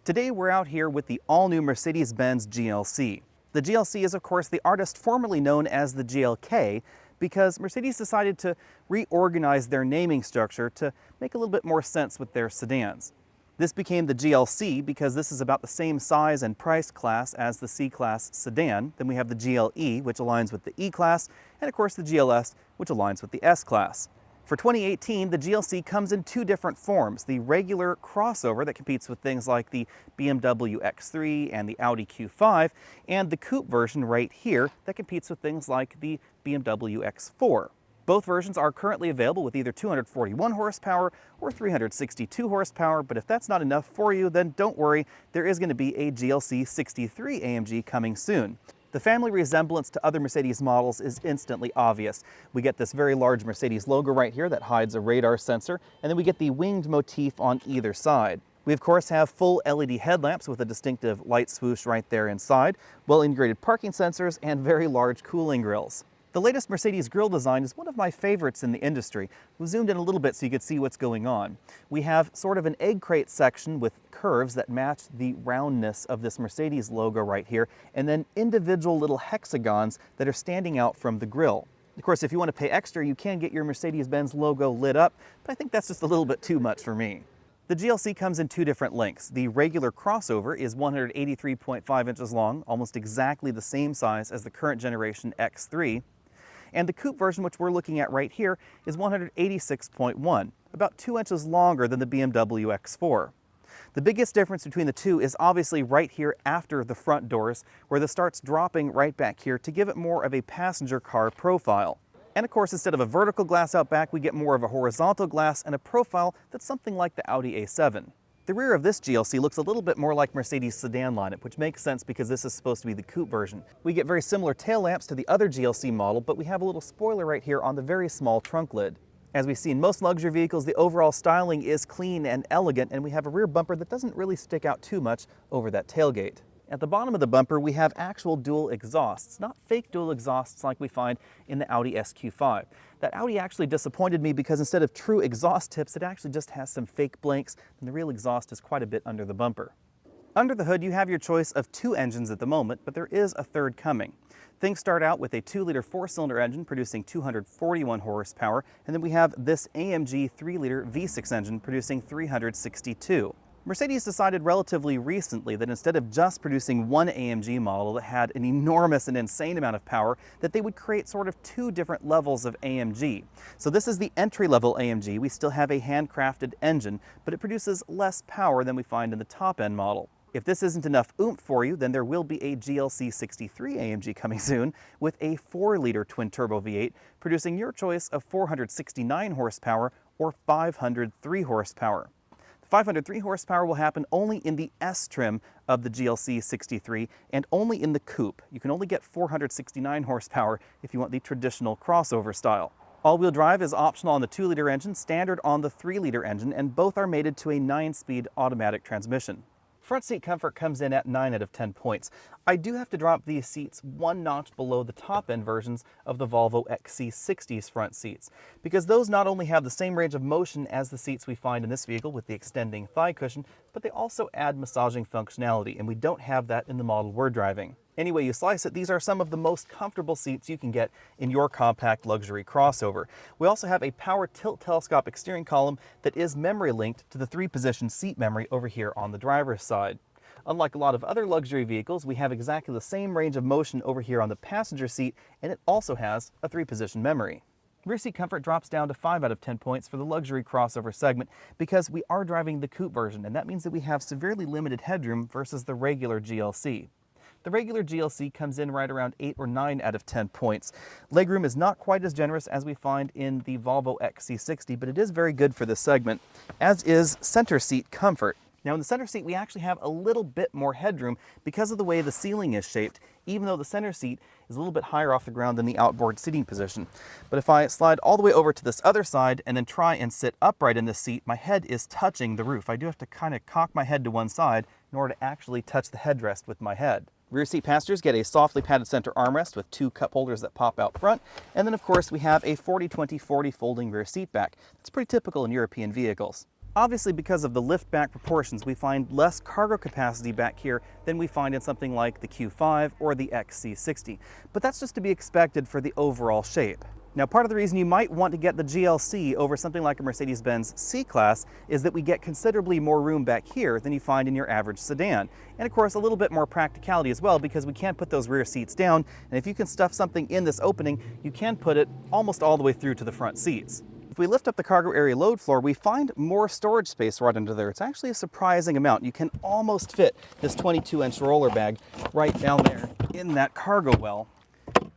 Today we're out here with the all-new Mercedes-Benz GLC. The GLC is of course the artist formerly known as the GLK because Mercedes decided to reorganize their naming structure to make a little bit more sense with their sedans. This became the GLC because this is about the same size and price class as the C-Class sedan. Then we have the GLE, which aligns with the E-Class, and of course the GLS, which aligns with the S-Class. For 2018, the GLC comes in two different forms: the regular crossover that competes with things like the BMW X3 and the Audi Q5, and the coupe version right here that competes with things like the BMW X4. Both versions are currently available with either 241 horsepower or 362 horsepower, but if that's not enough for you, then don't worry, there is going to be a GLC43 AMG coming soon. The family resemblance to other Mercedes models is instantly obvious. We get this very large Mercedes logo right here that hides a radar sensor, and then we get the winged motif on either side. We of course have full LED headlamps with a distinctive light swoosh right there inside, well-integrated parking sensors, and very large cooling grills. The latest Mercedes grille design is one of my favorites in the industry. We zoomed in a little bit so you could see what's going on. We have sort of an egg crate section with curves that match the roundness of this Mercedes logo right here, and then individual little hexagons that are standing out from the grille. Of course, if you want to pay extra, you can get your Mercedes-Benz logo lit up, but I think that's just a little bit too much for me. The GLC comes in two different lengths. The regular crossover is 183.5 inches long, almost exactly the same size as the current generation X3. And the coupe version, which we're looking at right here, is 186.1, about 2 inches longer than the BMW X4. The biggest difference between the two is obviously right here after the front doors, where this starts dropping right back here to give it more of a passenger car profile. And of course, instead of a vertical glass out back, we get more of a horizontal glass and a profile that's something like the Audi A7. The rear of this GLC looks a little bit more like Mercedes sedan lineup, which makes sense because this is supposed to be the coupe version. We get very similar tail lamps to the other GLC model, but we have a little spoiler right here on the very small trunk lid. As we see in most luxury vehicles, the overall styling is clean and elegant, and we have a rear bumper that doesn't really stick out too much over that tailgate. At the bottom of the bumper, we have actual dual exhausts, not fake dual exhausts like we find in the Audi SQ5. That Audi actually disappointed me because instead of true exhaust tips, it actually just has some fake blanks, and the real exhaust is quite a bit under the bumper. Under the hood, you have your choice of two engines at the moment, but there is a third coming. Things start out with a 2-liter 4-cylinder engine producing 241 horsepower, and then we have this AMG 3-liter V6 engine producing 362. Mercedes decided relatively recently that instead of just producing one AMG model that had an enormous and insane amount of power, that they would create sort of two different levels of AMG. So this is the entry-level AMG. We still have a handcrafted engine, but it produces less power than we find in the top-end model. If this isn't enough oomph for you, then there will be a GLC43 AMG coming soon with a 4-liter twin-turbo V8 producing your choice of 469 horsepower or 503 horsepower. 503 horsepower will happen only in the S trim of the GLC63 and only in the coupe. You can only get 469 horsepower if you want the traditional crossover style. All-wheel drive is optional on the 2-liter engine, standard on the 3-liter engine, and both are mated to a 9-speed automatic transmission. Front seat comfort comes in at 9 out of 10 points. I do have to drop these seats one notch below the top-end versions of the Volvo XC60's front seats, because those not only have the same range of motion as the seats we find in this vehicle with the extending thigh cushion, but they also add massaging functionality, and we don't have that in the model we're driving. Any way you slice it, these are some of the most comfortable seats you can get in your compact luxury crossover. We also have a power tilt telescopic steering column that is memory linked to the 3-position seat memory over here on the driver's side. Unlike a lot of other luxury vehicles, we have exactly the same range of motion over here on the passenger seat, and it also has a 3-position memory. Rear seat comfort drops down to 5 out of 10 points for the luxury crossover segment because we are driving the coupe version, and that means that we have severely limited headroom versus the regular GLC. The regular GLC comes in right around 8 or 9 out of 10 points. Legroom is not quite as generous as we find in the Volvo XC60, but it is very good for this segment, as is center seat comfort. Now in the center seat, we actually have a little bit more headroom because of the way the ceiling is shaped, even though the center seat is a little bit higher off the ground than the outboard seating position. But if I slide all the way over to this other side and then try and sit upright in this seat, my head is touching the roof. I do have to kind of cock my head to one side in order to actually touch the headrest with my head. Rear seat passengers get a softly padded center armrest with 2 cup holders that pop out front. And then of course we have a 40-20-40 folding rear seat back. That's pretty typical in European vehicles. Obviously, because of the lift-back proportions, we find less cargo capacity back here than we find in something like the Q5 or the XC60. But that's just to be expected for the overall shape. Now, part of the reason you might want to get the GLC over something like a Mercedes-Benz C-Class is that we get considerably more room back here than you find in your average sedan. And of course, a little bit more practicality as well, because we can't put those rear seats down, and if you can stuff something in this opening, you can put it almost all the way through to the front seats. If we lift up the cargo area load floor, we find more storage space right under there. It's actually a surprising amount. You can almost fit this 22-inch roller bag right down there in that cargo well.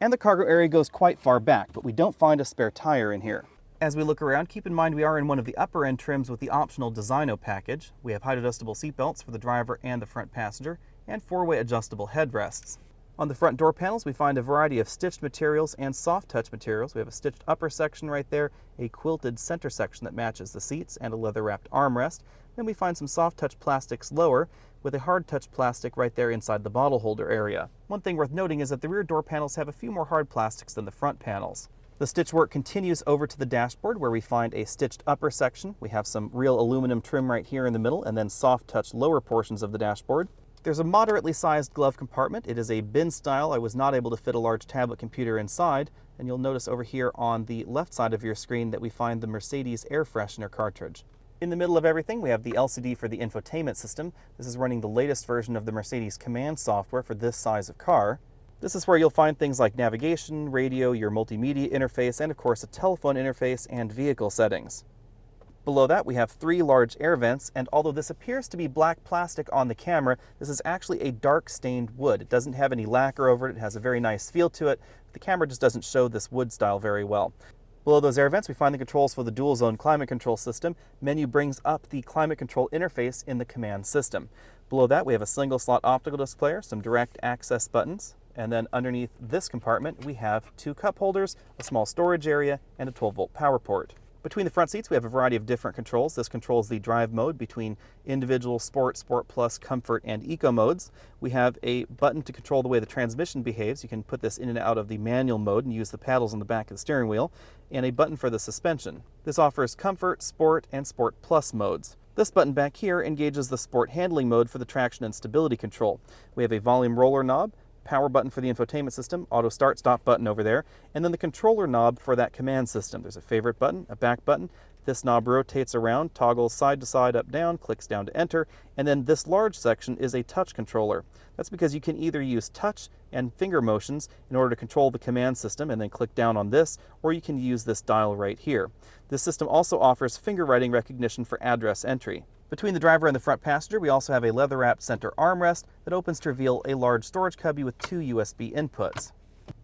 And the cargo area goes quite far back, but we don't find a spare tire in here. As we look around, keep in mind we are in one of the upper end trims with the optional Designo package. We have height adjustable seat belts for the driver and the front passenger, and four-way adjustable headrests. On the front door panels, we find a variety of stitched materials and soft touch materials. We have a stitched upper section right there, a quilted center section that matches the seats, and a leather-wrapped armrest. Then we find some soft touch plastics lower, with a hard touch plastic right there inside the bottle holder area. One thing worth noting is that the rear door panels have a few more hard plastics than the front panels. The stitch work continues over to the dashboard, where we find a stitched upper section. We have some real aluminum trim right here in the middle, and then soft touch lower portions of the dashboard. There's a moderately sized glove compartment. It is a bin style. I was not able to fit a large tablet computer inside, and you'll notice over here on the left side of your screen that we find the Mercedes air freshener cartridge. In the middle of everything, we have the LCD for the infotainment system. This is running the latest version of the Mercedes Command software for this size of car. This is where you'll find things like navigation, radio, your multimedia interface, and of course a telephone interface and vehicle settings. Below that, we have 3 large air vents, and although this appears to be black plastic on the camera, this is actually a dark stained wood. It doesn't have any lacquer over it. It has a very nice feel to it. The camera just doesn't show this wood style very well. Below those air vents, we find the controls for the dual zone climate control system. Menu brings up the climate control interface in the command system. Below that, we have a single slot optical displayer, some direct access buttons, and then underneath this compartment, we have 2 cup holders, a small storage area, and a 12-volt power port. Between the front seats, we have a variety of different controls. This controls the drive mode between individual, sport, sport plus, comfort, and eco modes. We have a button to control the way the transmission behaves. You can put this in and out of the manual mode and use the paddles on the back of the steering wheel, and a button for the suspension. This offers comfort, sport, and sport plus modes. This button back here engages the sport handling mode for the traction and stability control. We have a volume roller knob, power button for the infotainment system, auto start stop button over there, and then the controller knob for that command system. There's a favorite button, a back button. This knob rotates around, toggles side to side, up, down, clicks down to enter, and then this large section is a touch controller. That's because you can either use touch and finger motions in order to control the command system and then click down on this, or you can use this dial right here. This system also offers finger writing recognition for address entry. Between the driver and the front passenger, we also have a leather-wrapped center armrest that opens to reveal a large storage cubby with 2 USB inputs.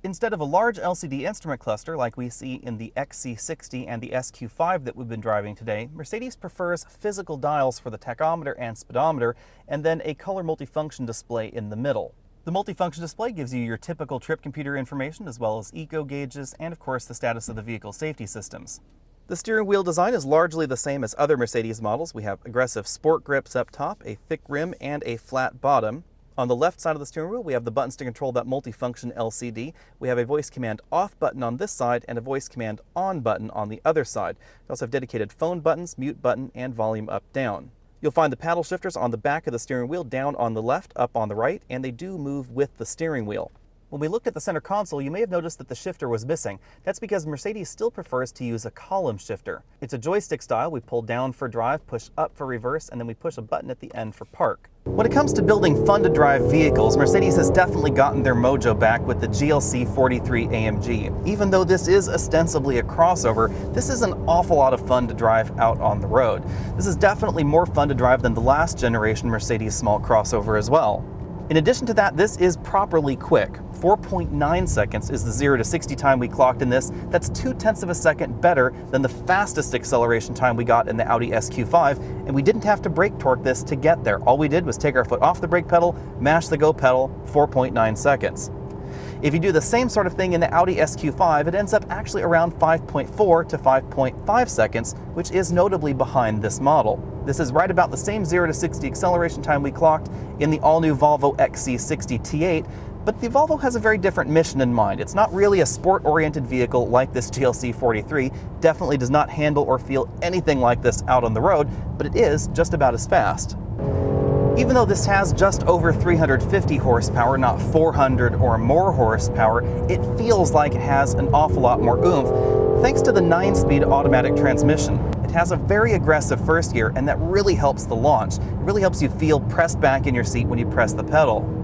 Instead of a large LCD instrument cluster like we see in the XC60 and the SQ5 that we've been driving today, Mercedes prefers physical dials for the tachometer and speedometer, and then a color multifunction display in the middle. The multifunction display gives you your typical trip computer information, as well as eco gauges, and of course the status of the vehicle safety systems. The steering wheel design is largely the same as other Mercedes models. We have aggressive sport grips up top, a thick rim, and a flat bottom. On the left side of the steering wheel, we have the buttons to control that multifunction LCD. We have a voice command off button on this side and a voice command on button on the other side. We also have dedicated phone buttons, mute button, and volume up down. You'll find the paddle shifters on the back of the steering wheel, down on the left, up on the right, and they do move with the steering wheel. When we looked at the center console, you may have noticed that the shifter was missing. That's because Mercedes still prefers to use a column shifter. It's a joystick style. We pull down for drive, push up for reverse, and then we push a button at the end for park. When it comes to building fun-to-drive vehicles, Mercedes has definitely gotten their mojo back with the GLC43 AMG. Even though this is ostensibly a crossover, this is an awful lot of fun to drive out on the road. This is definitely more fun to drive than the last generation Mercedes small crossover as well. In addition to that, this is properly quick. 4.9 seconds is the 0 to 60 time we clocked in this. That's 0.2 of a second better than the fastest acceleration time we got in the Audi SQ5, and we didn't have to brake torque this to get there. All we did was take our foot off the brake pedal, mash the go pedal, 4.9 seconds. If you do the same sort of thing in the Audi SQ5, it ends up actually around 5.4 to 5.5 seconds, which is notably behind this model. This is right about the same 0 to 60 acceleration time we clocked in the all-new Volvo XC60 T8, But the Volvo has a very different mission in mind. It's not really a sport-oriented vehicle like this GLC43, definitely does not handle or feel anything like this out on the road, but it is just about as fast. Even though this has just over 350 horsepower, not 400 or more horsepower, it feels like it has an awful lot more oomph, thanks to the 9-speed automatic transmission. It has a very aggressive first gear, and that really helps the launch. It really helps you feel pressed back in your seat when you press the pedal.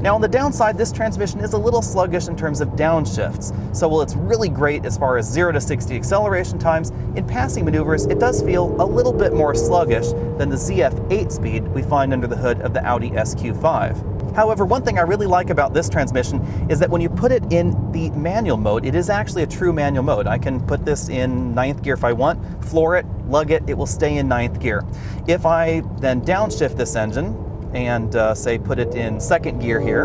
Now on the downside, this transmission is a little sluggish in terms of downshifts. So while it's really great as far as 0 to 60 acceleration times, in passing maneuvers it does feel a little bit more sluggish than the ZF 8-speed we find under the hood of the Audi SQ5. However, one thing I really like about this transmission is that when you put it in the manual mode, it is actually a true manual mode. I can put this in 9th gear if I want, floor it, lug it, it will stay in 9th gear. If I then downshift this engine, and say put it in 2nd gear here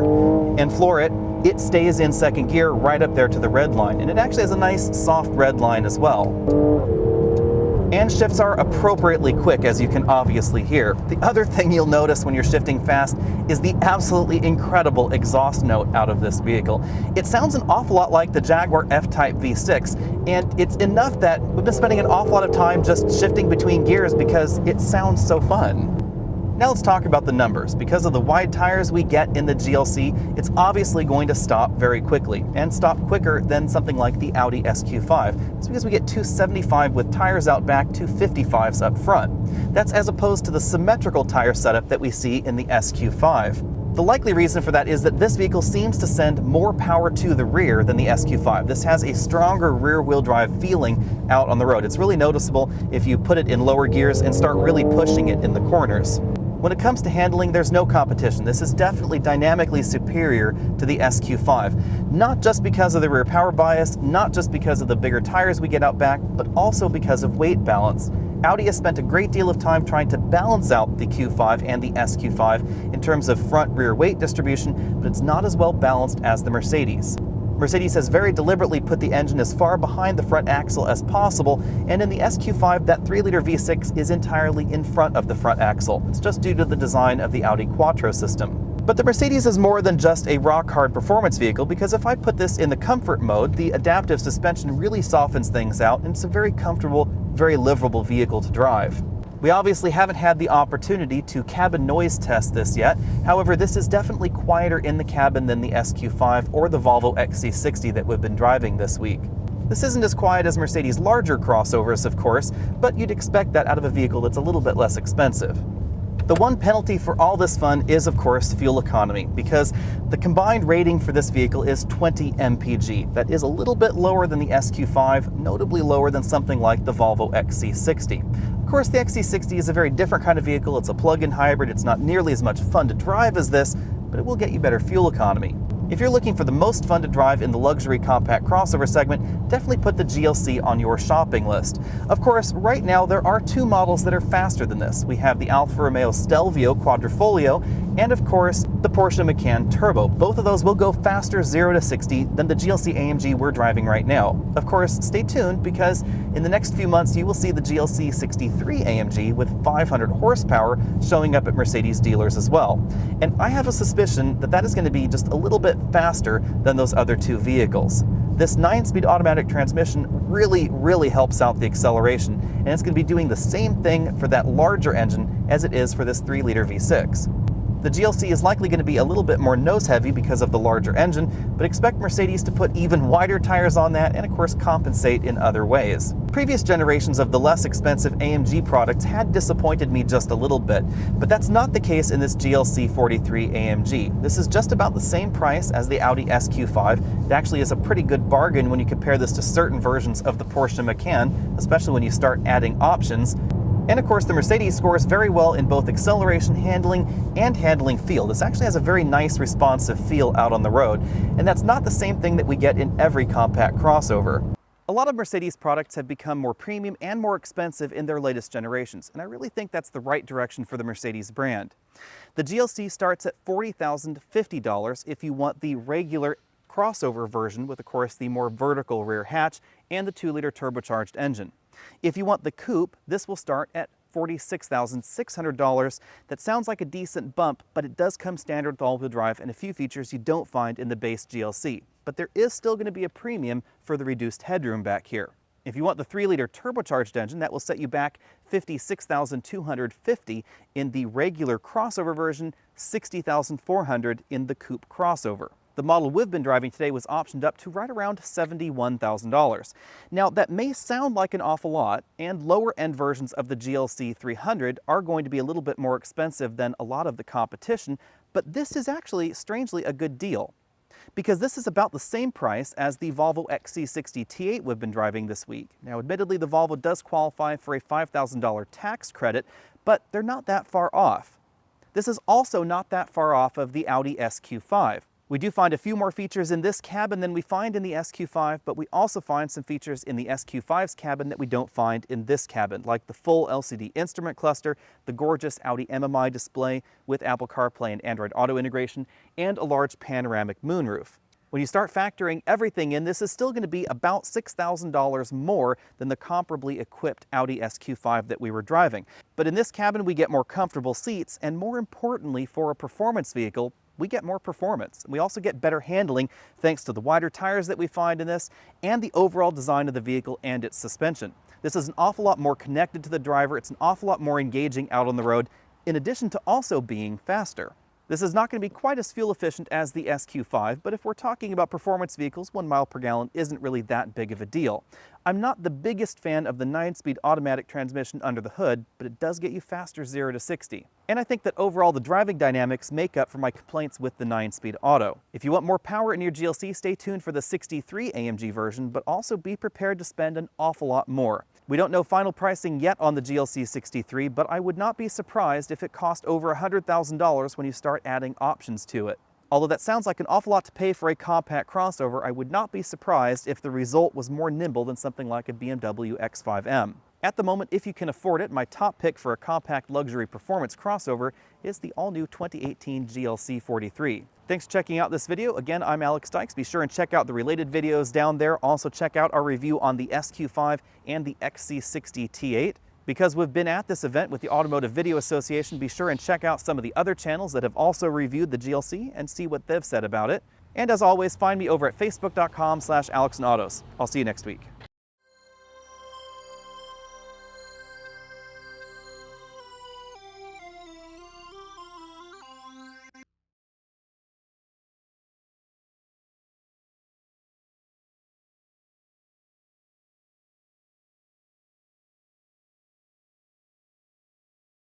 and floor it, it stays in 2nd gear right up there to the red line, and it actually has a nice soft red line as well. And shifts are appropriately quick, as you can obviously hear. The other thing you'll notice when you're shifting fast is the absolutely incredible exhaust note out of this vehicle. It sounds an awful lot like the Jaguar F-Type V6, and it's enough that we've been spending an awful lot of time just shifting between gears because it sounds so fun. Now let's talk about the numbers. Because of the wide tires we get in the GLC, it's obviously going to stop very quickly, and stop quicker than something like the Audi SQ5. It's because we get 275 with tires out back, 255s up front. That's as opposed to the symmetrical tire setup that we see in the SQ5. The likely reason for that is that this vehicle seems to send more power to the rear than the SQ5. This has a stronger rear-wheel drive feeling out on the road. It's really noticeable if you put it in lower gears and start really pushing it in the corners. When it comes to handling, there's no competition. This is definitely dynamically superior to the SQ5. Not just because of the rear power bias, not just because of the bigger tires we get out back, but also because of weight balance. Audi has spent a great deal of time trying to balance out the Q5 and the SQ5 in terms of front-rear weight distribution, but it's not as well balanced as the Mercedes. Mercedes has very deliberately put the engine as far behind the front axle as possible, and in the SQ5 that 3-liter V6 is entirely in front of the front axle. It's just due to the design of the Audi Quattro system. But the Mercedes is more than just a rock-hard performance vehicle, because if I put this in the comfort mode, the adaptive suspension really softens things out, and it's a very comfortable, very livable vehicle to drive. We obviously haven't had the opportunity to cabin noise test this yet. However, this is definitely quieter in the cabin than the SQ5 or the Volvo XC60 that we've been driving this week. This isn't as quiet as Mercedes' larger crossovers, of course, but you'd expect that out of a vehicle that's a little bit less expensive. The one penalty for all this fun is, of course, fuel economy, because the combined rating for this vehicle is 20 mpg. That is a little bit lower than the SQ5, notably lower than something like the Volvo XC60. Of course, the XC60 is a very different kind of vehicle. It's a plug-in hybrid. It's not nearly as much fun to drive as this, but it will get you better fuel economy. If you're looking for the most fun to drive in the luxury compact crossover segment, definitely put the GLC on your shopping list. Of course, right now there are 2 models that are faster than this. We have the Alfa Romeo Stelvio Quadrifoglio and, of course, the Porsche Macan Turbo. Both of those will go faster 0 to 60 than the GLC AMG we're driving right now. Of course, stay tuned, because in the next few months you will see the GLC43 AMG with 500 horsepower showing up at Mercedes dealers as well. And I have a suspicion that that is going to be just a little bit faster than those other 2 vehicles. This 9-speed automatic transmission really helps out the acceleration, and it's going to be doing the same thing for that larger engine as it is for this 3-liter V6. The GLC is likely going to be a little bit more nose-heavy because of the larger engine, but expect Mercedes to put even wider tires on that and, of course, compensate in other ways. Previous generations of the less expensive AMG products had disappointed me just a little bit, but that's not the case in this GLC43 AMG. This is just about the same price as the Audi SQ5. It actually is a pretty good bargain when you compare this to certain versions of the Porsche Macan, especially when you start adding options. And of course, the Mercedes scores very well in both acceleration handling and handling feel. This actually has a very nice responsive feel out on the road, and that's not the same thing that we get in every compact crossover. A lot of Mercedes products have become more premium and more expensive in their latest generations, and I really think that's the right direction for the Mercedes brand. The GLC starts at $40,050 if you want the regular crossover version with, of course, the more vertical rear hatch and the 2-liter turbocharged engine. If you want the Coupe, this will start at $46,600. That sounds like a decent bump, but it does come standard with all-wheel drive and a few features you don't find in the base GLC. But there is still going to be a premium for the reduced headroom back here. If you want the 3-liter turbocharged engine, that will set you back $56,250 in the regular crossover version, $60,400 in the Coupe crossover. The model we've been driving today was optioned up to right around $71,000. Now, that may sound like an awful lot, and lower-end versions of the GLC 300 are going to be a little bit more expensive than a lot of the competition, but this is actually, strangely, a good deal, because this is about the same price as the Volvo XC60 T8 we've been driving this week. Now, admittedly, the Volvo does qualify for a $5,000 tax credit, but they're not that far off. This is also not that far off of the Audi SQ5. We do find a few more features in this cabin than we find in the SQ5, but we also find some features in the SQ5's cabin that we don't find in this cabin, like the full LCD instrument cluster, the gorgeous Audi MMI display with Apple CarPlay and Android Auto integration, and a large panoramic moonroof. When you start factoring everything in, this is still going to be about $6,000 more than the comparably equipped Audi SQ5 that we were driving. But in this cabin, we get more comfortable seats, and more importantly, for a performance vehicle, we get more performance. We also get better handling thanks to the wider tires that we find in this and the overall design of the vehicle and its suspension. This is an awful lot more connected to the driver. It's an awful lot more engaging out on the road, in addition to also being faster. This is not going to be quite as fuel efficient as the SQ5, but if we're talking about performance vehicles, 1 mile per gallon isn't really that big of a deal. I'm not the biggest fan of the 9-speed automatic transmission under the hood, but it does get you faster 0 to 60. And I think that overall the driving dynamics make up for my complaints with the 9-speed auto. If you want more power in your GLC, stay tuned for the 63 AMG version, but also be prepared to spend an awful lot more. We don't know final pricing yet on the GLC 63, but I would not be surprised if it cost over $100,000 when you start adding options to it. Although that sounds like an awful lot to pay for a compact crossover, I would not be surprised if the result was more nimble than something like a BMW X5M. At the moment, if you can afford it, my top pick for a compact luxury performance crossover is the all-new 2018 GLC 43. Thanks for checking out this video. Again, I'm Alex Dykes. Be sure and check out the related videos down there. Also check out our review on the SQ5 and the XC60 T8. Because we've been at this event with the Automotive Video Association, be sure and check out some of the other channels that have also reviewed the GLC and see what they've said about it. And as always, find me over at facebook.com/AlexandAutos. I'll see you next week.